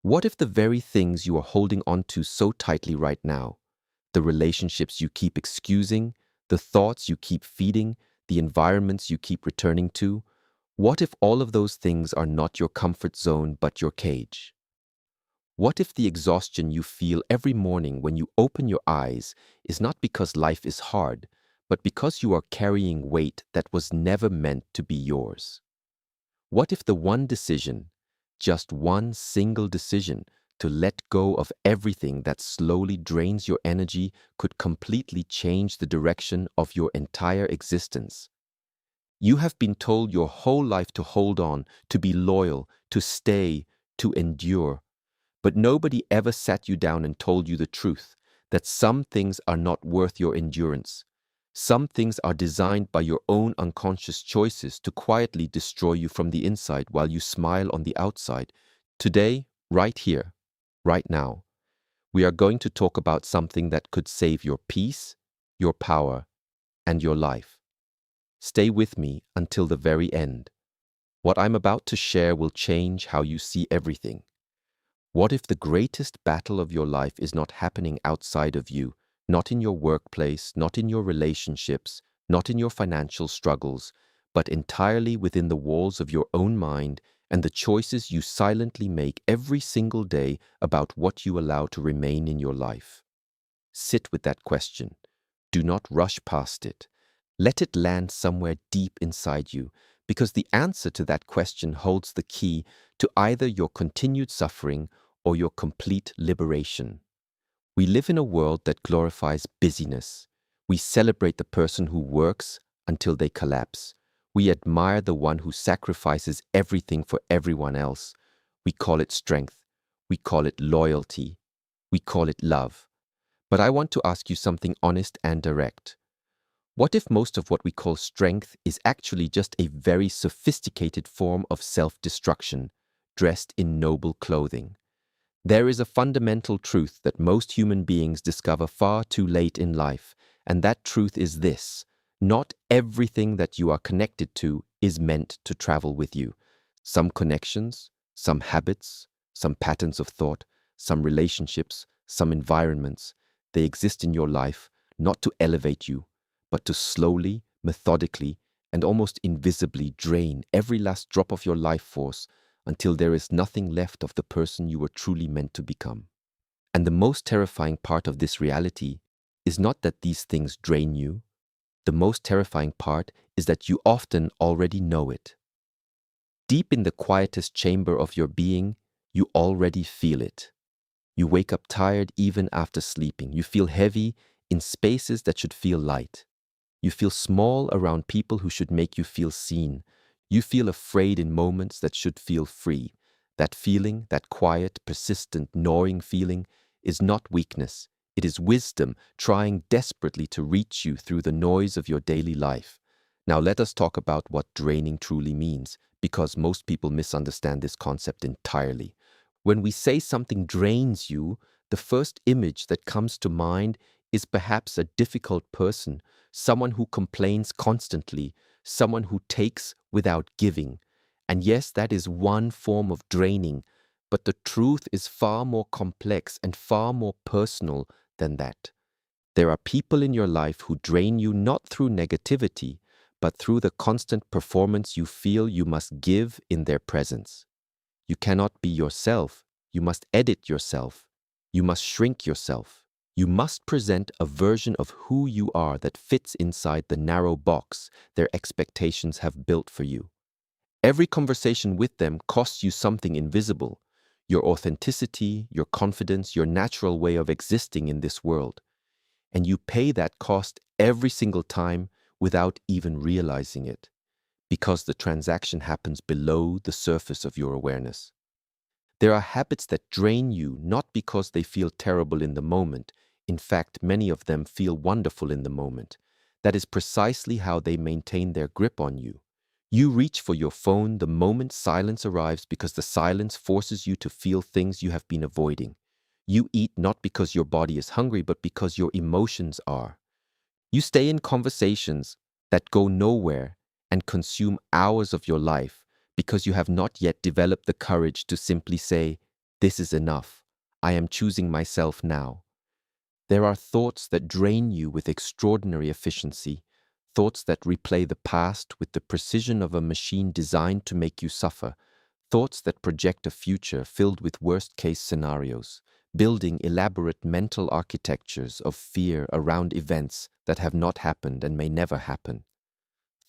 What if the very things you are holding on to so tightly right now, the relationships you keep excusing, the thoughts you keep feeding, the environments you keep returning to, what if all of those things are not your comfort zone but your cage? What if the exhaustion you feel every morning when you open your eyes is not because life is hard, but because you are carrying weight that was never meant to be yours? What if the one decision, just one single decision, to let go of everything that slowly drains your energy could completely change the direction of your entire existence? You have been told your whole life to hold on, to be loyal, to stay, to endure. But nobody ever sat you down and told you the truth, that some things are not worth your endurance. Some things are designed by your own unconscious choices to quietly destroy you from the inside while you smile on the outside. Today, right here, right now, we are going to talk about something that could save your peace, your power, and your life. Stay with me until the very end. What I'm about to share will change how you see everything. What if the greatest battle of your life is not happening outside of you, not in your workplace, not in your relationships, not in your financial struggles, but entirely within the walls of your own mind and the choices you silently make every single day about what you allow to remain in your life? Sit with that question. Do not rush past it. Let it land somewhere deep inside you, because the answer to that question holds the key to either your continued suffering or your complete liberation. We live in a world that glorifies busyness. We celebrate the person who works until they collapse. We admire the one who sacrifices everything for everyone else. We call it strength. We call it loyalty. We call it love. But I want to ask you something honest and direct. What if most of what we call strength is actually just a very sophisticated form of self-destruction, dressed in noble clothing? There is a fundamental truth that most human beings discover far too late in life, and that truth is this: not everything that you are connected to is meant to travel with you. Some connections, some habits, some patterns of thought, some relationships, some environments, they exist in your life not to elevate you, but to slowly, methodically, and almost invisibly drain every last drop of your life force until there is nothing left of the person you were truly meant to become. And the most terrifying part of this reality is not that these things drain you. The most terrifying part is that you often already know it. Deep in the quietest chamber of your being, you already feel it. You wake up tired even after sleeping. You feel heavy in spaces that should feel light. You feel small around people who should make you feel seen. You feel afraid in moments that should feel free. That feeling, that quiet, persistent, gnawing feeling, is not weakness. It is wisdom trying desperately to reach you through the noise of your daily life. Now let us talk about what draining truly means, because most people misunderstand this concept entirely. When we say something drains you, the first image that comes to mind is perhaps a difficult person, someone who complains constantly, someone who takes without giving. And yes, that is one form of draining, but the truth is far more complex and far more personal than that. There are people in your life who drain you not through negativity, but through the constant performance you feel you must give in their presence. You cannot be yourself. You must edit yourself. You must shrink yourself. You must present a version of who you are that fits inside the narrow box their expectations have built for you. Every conversation with them costs you something invisible: your authenticity, your confidence, your natural way of existing in this world. And you pay that cost every single time without even realizing it, because the transaction happens below the surface of your awareness. There are habits that drain you not because they feel terrible in the moment. In fact, many of them feel wonderful in the moment. That is precisely how they maintain their grip on you. You reach for your phone the moment silence arrives because the silence forces you to feel things you have been avoiding. You eat not because your body is hungry, but because your emotions are. You stay in conversations that go nowhere and consume hours of your life because you have not yet developed the courage to simply say, This is enough. I am choosing myself now. There are thoughts that drain you with extraordinary efficiency, thoughts that replay the past with the precision of a machine designed to make you suffer, thoughts that project a future filled with worst-case scenarios, building elaborate mental architectures of fear around events that have not happened and may never happen.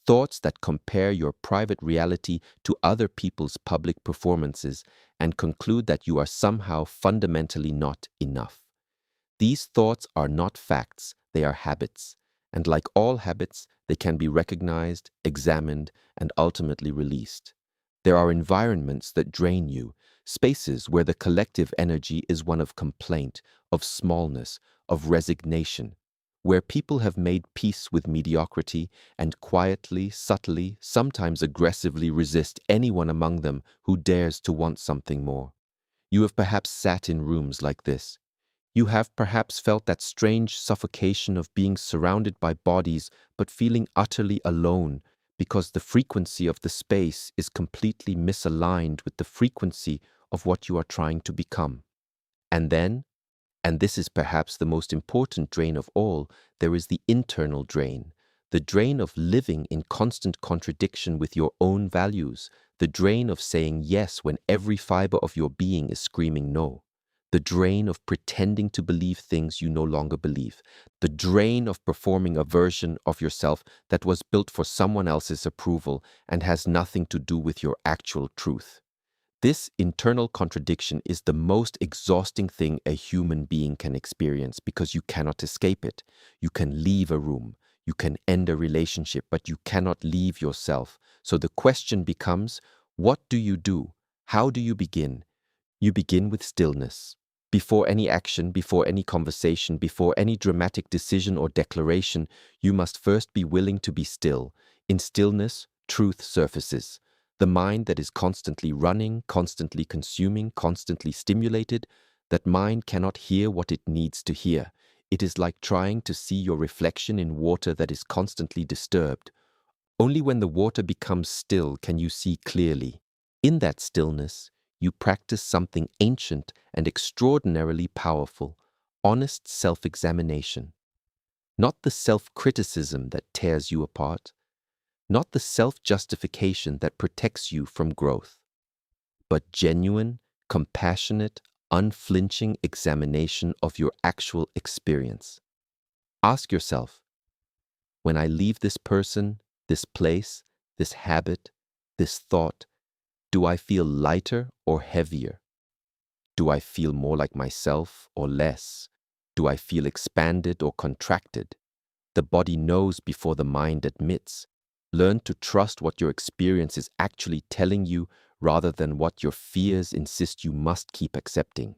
Thoughts that compare your private reality to other people's public performances and conclude that you are somehow fundamentally not enough. These thoughts are not facts, they are habits. And like all habits, they can be recognized, examined, and ultimately released. There are environments that drain you, spaces where the collective energy is one of complaint, of smallness, of resignation, where people have made peace with mediocrity and quietly, subtly, sometimes aggressively resist anyone among them who dares to want something more. You have perhaps sat in rooms like this. You have perhaps felt that strange suffocation of being surrounded by bodies but feeling utterly alone because the frequency of the space is completely misaligned with the frequency of what you are trying to become. And then, and this is perhaps the most important drain of all, there is the internal drain, the drain of living in constant contradiction with your own values, the drain of saying yes when every fiber of your being is screaming no, the drain of pretending to believe things you no longer believe, the drain of performing a version of yourself that was built for someone else's approval and has nothing to do with your actual truth. This internal contradiction is the most exhausting thing a human being can experience because you cannot escape it. You can leave a room, you can end a relationship, but you cannot leave yourself. So the question becomes, what do you do? How do you begin? You begin with stillness. Before any action, before any conversation, before any dramatic decision or declaration, you must first be willing to be still. In stillness, truth surfaces. The mind that is constantly running, constantly consuming, constantly stimulated, that mind cannot hear what it needs to hear. It is like trying to see your reflection in water that is constantly disturbed. Only when the water becomes still can you see clearly. In that stillness, you practice something ancient and extraordinarily powerful, honest self-examination. Not the self-criticism that tears you apart, not the self-justification that protects you from growth, but genuine, compassionate, unflinching examination of your actual experience. Ask yourself, when I leave this person, this place, this habit, this thought, do I feel lighter or heavier? Do I feel more like myself or less? Do I feel expanded or contracted? The body knows before the mind admits. Learn to trust what your experience is actually telling you rather than what your fears insist you must keep accepting.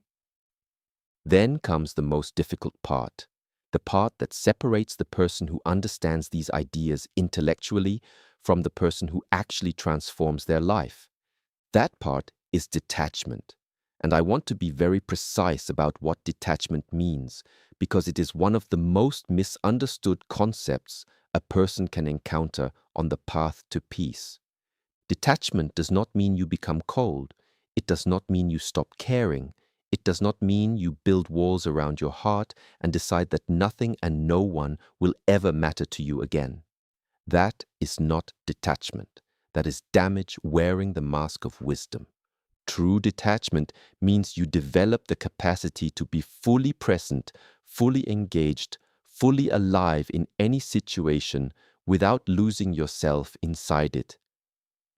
Then comes the most difficult part, the part that separates the person who understands these ideas intellectually from the person who actually transforms their life. That part is detachment. And I want to be very precise about what detachment means, because it is one of the most misunderstood concepts a person can encounter on the path to peace. Detachment does not mean you become cold. It does not mean you stop caring. It does not mean you build walls around your heart and decide that nothing and no one will ever matter to you again. That is not detachment. That is damage wearing the mask of wisdom. True detachment means you develop the capacity to be fully present, fully engaged, fully alive in any situation without losing yourself inside it.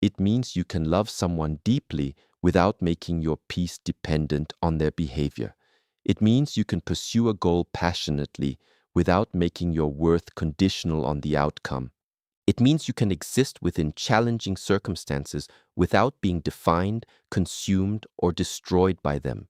It means you can love someone deeply without making your peace dependent on their behavior. It means you can pursue a goal passionately without making your worth conditional on the outcome. It means you can exist within challenging circumstances without being defined, consumed, or destroyed by them.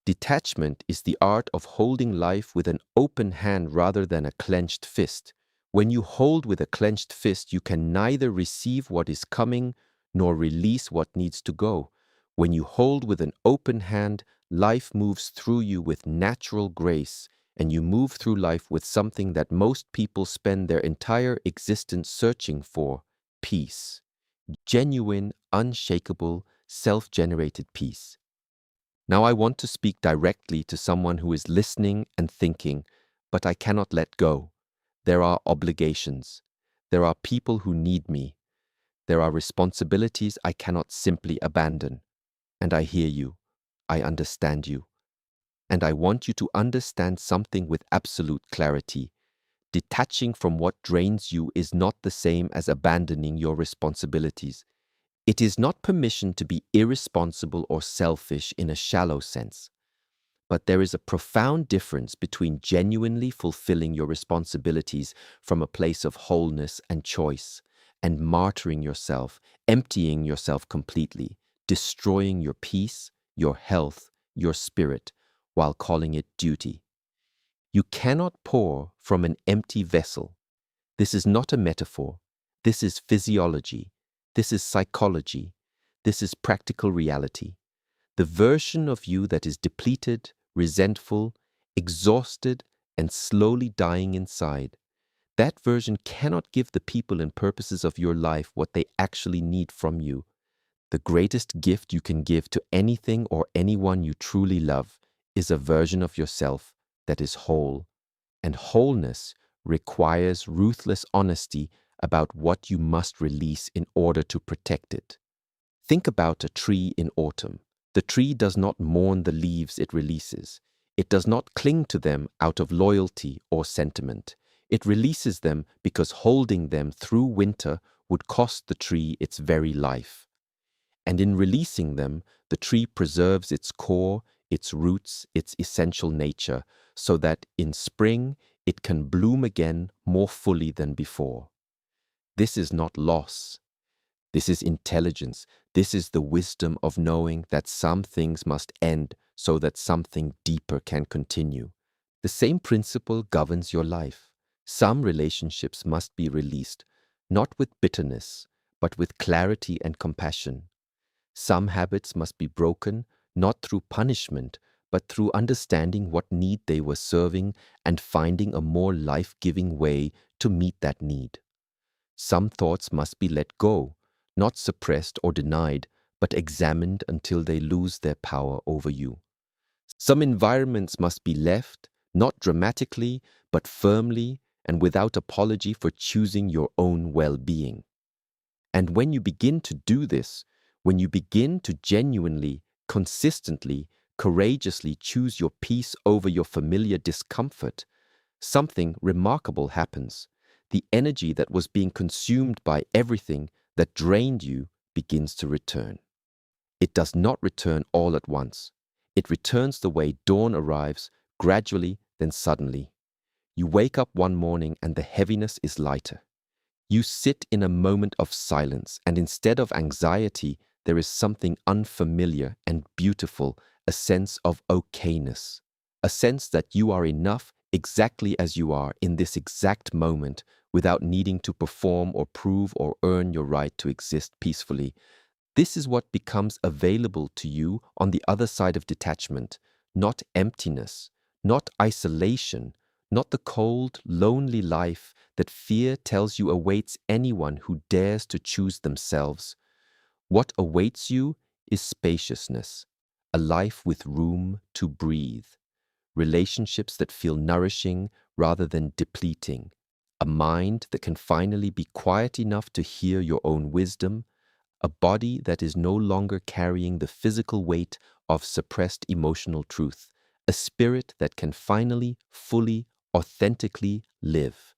Detachment is the art of holding life with an open hand rather than a clenched fist. When you hold with a clenched fist, you can neither receive what is coming nor release what needs to go. When you hold with an open hand, life moves through you with natural grace, and you move through life with something that most people spend their entire existence searching for: peace. Genuine, unshakable, self-generated peace. Now I want to speak directly to someone who is listening and thinking, but I cannot let go. There are obligations. There are people who need me. There are responsibilities I cannot simply abandon. And I hear you. I understand you. And I want you to understand something with absolute clarity. Detaching from what drains you is not the same as abandoning your responsibilities. It is not permission to be irresponsible or selfish in a shallow sense. But there is a profound difference between genuinely fulfilling your responsibilities from a place of wholeness and choice, and martyring yourself, emptying yourself completely, destroying your peace, your health, your spirit, while calling it duty. You cannot pour from an empty vessel. This is not a metaphor. This is physiology. This is psychology. This is practical reality. The version of you that is depleted, resentful, exhausted, and slowly dying inside, that version cannot give the people and purposes of your life what they actually need from you. The greatest gift you can give to anything or anyone you truly love is a version of yourself that is whole. And wholeness requires ruthless honesty about what you must release in order to protect it. Think about a tree in autumn. The tree does not mourn the leaves it releases. It does not cling to them out of loyalty or sentiment. It releases them because holding them through winter would cost the tree its very life. And in releasing them, the tree preserves its core, its roots, its essential nature, so that in spring it can bloom again more fully than before. This is not loss. This is intelligence. This is the wisdom of knowing that some things must end so that something deeper can continue. The same principle governs your life. Some relationships must be released, not with bitterness, but with clarity and compassion. Some habits must be broken, not through punishment, but through understanding what need they were serving and finding a more life-giving way to meet that need. Some thoughts must be let go, not suppressed or denied, but examined until they lose their power over you. Some environments must be left, not dramatically, but firmly and without apology for choosing your own well-being. And when you begin to do this, when you begin to genuinely, consistently, courageously choose your peace over your familiar discomfort, something remarkable happens. The energy that was being consumed by everything that drained you begins to return. It does not return all at once. It returns the way dawn arrives, gradually, then suddenly. You wake up one morning and the heaviness is lighter. You sit in a moment of silence, and instead of anxiety, there is something unfamiliar and beautiful, a sense of okayness, a sense that you are enough exactly as you are in this exact moment without needing to perform or prove or earn your right to exist peacefully. This is what becomes available to you on the other side of detachment, not emptiness, not isolation, not the cold, lonely life that fear tells you awaits anyone who dares to choose themselves. What awaits you is spaciousness, a life with room to breathe, relationships that feel nourishing rather than depleting, a mind that can finally be quiet enough to hear your own wisdom, a body that is no longer carrying the physical weight of suppressed emotional truth, a spirit that can finally, fully, authentically live.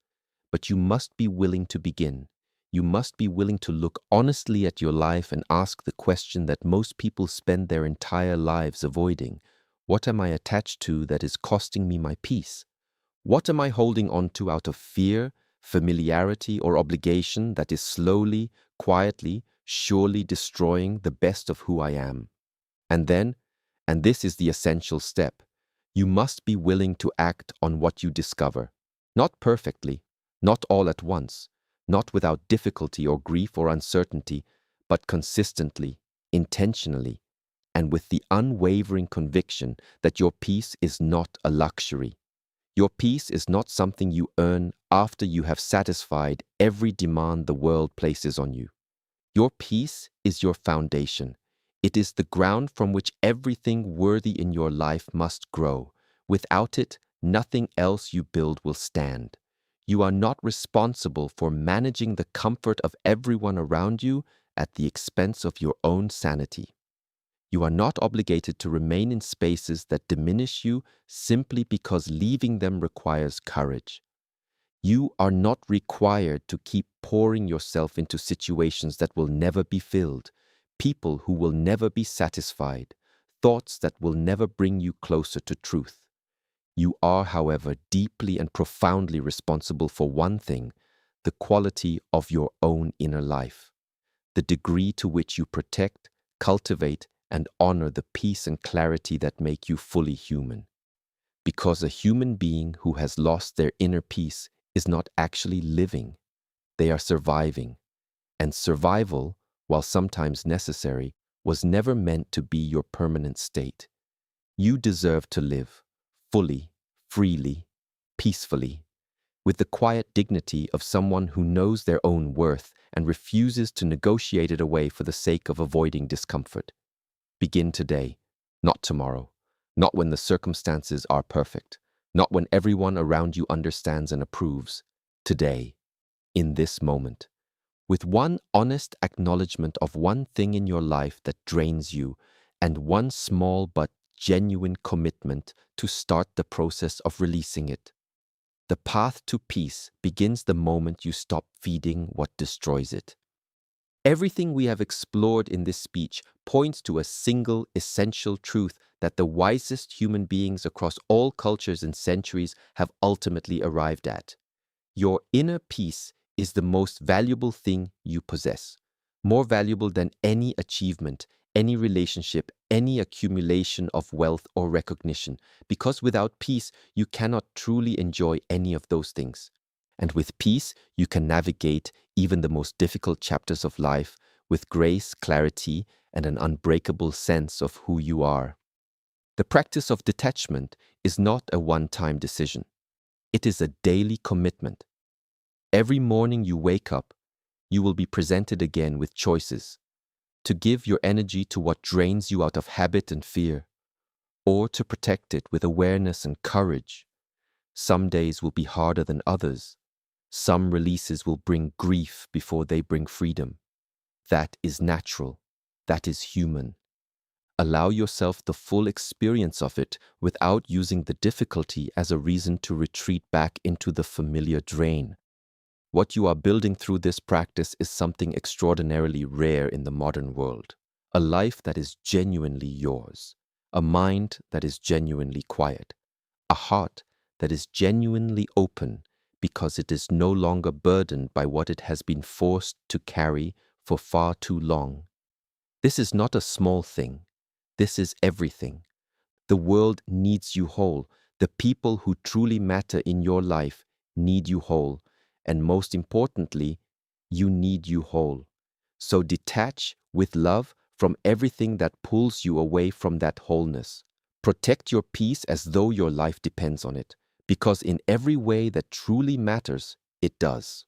But you must be willing to begin. You must be willing to look honestly at your life and ask the question that most people spend their entire lives avoiding. What am I attached to that is costing me my peace? What am I holding on to out of fear, familiarity, or obligation that is slowly, quietly, surely destroying the best of who I am? And then, and this is the essential step, you must be willing to act on what you discover. Not perfectly, not all at once, not without difficulty or grief or uncertainty, but consistently, intentionally, and with the unwavering conviction that your peace is not a luxury. Your peace is not something you earn after you have satisfied every demand the world places on you. Your peace is your foundation. It is the ground from which everything worthy in your life must grow. Without it, nothing else you build will stand. You are not responsible for managing the comfort of everyone around you at the expense of your own sanity. You are not obligated to remain in spaces that diminish you simply because leaving them requires courage. You are not required to keep pouring yourself into situations that will never be filled, people who will never be satisfied, thoughts that will never bring you closer to truth. You are, however, deeply and profoundly responsible for one thing: the quality of your own inner life, the degree to which you protect, cultivate, and honor the peace and clarity that make you fully human. Because a human being who has lost their inner peace is not actually living. They are surviving. And survival, while sometimes necessary, was never meant to be your permanent state. You deserve to live fully, freely, peacefully, with the quiet dignity of someone who knows their own worth and refuses to negotiate it away for the sake of avoiding discomfort. Begin today, not tomorrow, not when the circumstances are perfect, not when everyone around you understands and approves. Today, in this moment, with one honest acknowledgement of one thing in your life that drains you, and one small but genuine commitment to start the process of releasing it. The path to peace begins the moment you stop feeding what destroys it. Everything we have explored in this speech points to a single essential truth that the wisest human beings across all cultures and centuries have ultimately arrived at. Your inner peace is the most valuable thing you possess, more valuable than any achievement, any relationship, any accumulation of wealth or recognition, because without peace, you cannot truly enjoy any of those things. And with peace, you can navigate even the most difficult chapters of life with grace, clarity, and an unbreakable sense of who you are. The practice of detachment is not a one-time decision. It is a daily commitment. Every morning you wake up, you will be presented again with choices: to give your energy to what drains you out of habit and fear, or to protect it with awareness and courage. Some days will be harder than others. Some releases will bring grief before they bring freedom. That is natural. That is human. Allow yourself the full experience of it without using the difficulty as a reason to retreat back into the familiar drain. What you are building through this practice is something extraordinarily rare in the modern world. A life that is genuinely yours. A mind that is genuinely quiet. A heart that is genuinely open because it is no longer burdened by what it has been forced to carry for far too long. This is not a small thing. This is everything. The world needs you whole. The people who truly matter in your life need you whole. And most importantly, you need you whole. So detach with love from everything that pulls you away from that wholeness. Protect your peace as though your life depends on it, because in every way that truly matters, it does.